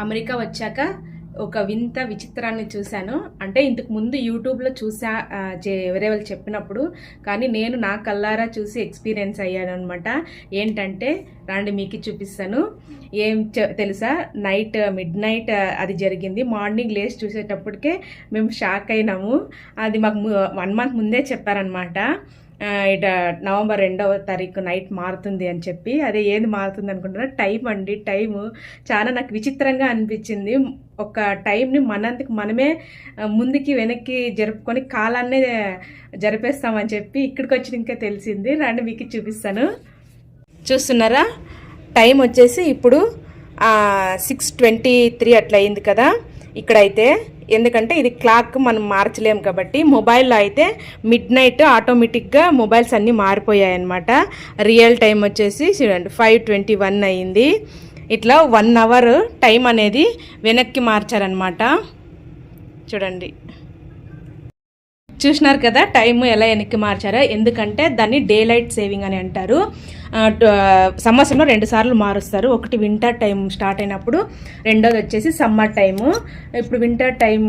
America వచ్చాక ఒక వింత విచిత్రాన్ని చూశాను. అంటే ఇంతకు ముందు యూట్యూబ్లో చూసా, వేరే వాళ్ళు చెప్పినప్పుడు, కానీ నేను నా కల్లారా చూసి ఎక్స్పీరియన్స్ అయ్యాను అనమాట. ఏంటంటే రండి మీకు చూపిస్తాను. తెలుసా, మిడ్ నైట్ అది జరిగింది. మార్నింగ్ లేచి చూసేటప్పటికే మేము షాక్ అయినాము. అది మాకు 1 month ముందే చెప్పారనమాట. ఇట నవంబర్ 2వ తారీఖు నైట్ మారుతుంది అని చెప్పి. అదే ఏది మారుతుంది అనుకుంటున్నా, టైం అండి. టైము చాలా నాకు విచిత్రంగా అనిపించింది. ఒక టైంని మనందుకు మనమే ముందుకి వెనక్కి జరుపుకొని కాలాన్నే జరిపేస్తామని చెప్పి ఇక్కడికి వచ్చి ఇంకా తెలిసింది. రండి మీకు చూపిస్తాను. చూస్తున్నారా, టైం వచ్చేసి ఇప్పుడు 6:23 అట్లా అయింది కదా ఇక్కడైతే. ఎందుకంటే ఇది క్లాక్ మనం మార్చలేం కాబట్టి. మొబైల్లో అయితే మిడ్ నైట్ ఆటోమేటిక్గా మొబైల్స్ అన్నీ మారిపోయాయి అనమాట. రియల్ టైం వచ్చేసి 5:21 అయింది. ఇట్లా 1 hour టైం అనేది వెనక్కి మార్చారనమాట. చూడండి, చూసినారు కదా టైము ఎలా వెనక్కి మార్చారో. ఎందుకంటే దాన్ని డే లైట్ సేవింగ్ అని అంటారు. సంవత్సరంలో 2 సార్లు మారుస్తారు. ఒకటి వింటర్ టైం స్టార్ట్ అయినప్పుడు, రెండోది వచ్చేసి సమ్మర్ టైము. ఇప్పుడు వింటర్ టైం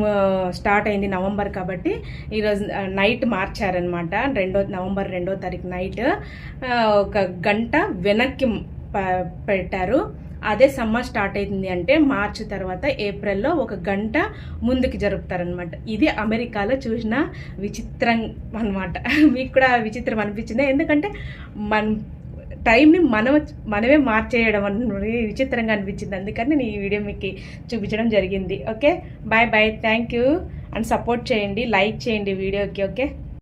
స్టార్ట్ అయింది నవంబర్ కాబట్టి ఈరోజు నైట్ మార్చారనమాట. నవంబర్ 2వ తారీఖు నైట్ 1 గంట వెనక్కి పెట్టారు. అదే సమ్మర్ స్టార్ట్ అయింది అంటే మార్చి తర్వాత ఏప్రిల్లో 1 గంట ముందుకు జరుపుతారనమాట. ఇది అమెరికాలో చూసిన విచిత్రం అనమాట. మీకు కూడా విచిత్రం అనిపించింది. ఎందుకంటే టైంని మనమే మార్చేయడం అన్నది విచిత్రంగా అనిపించింది. అందుకని నేను ఈ వీడియో మీకు చూపించడం జరిగింది. Okay, bye bye, thank you. And support చేయండి, లైక్ చేయండి వీడియోకి. ఓకే.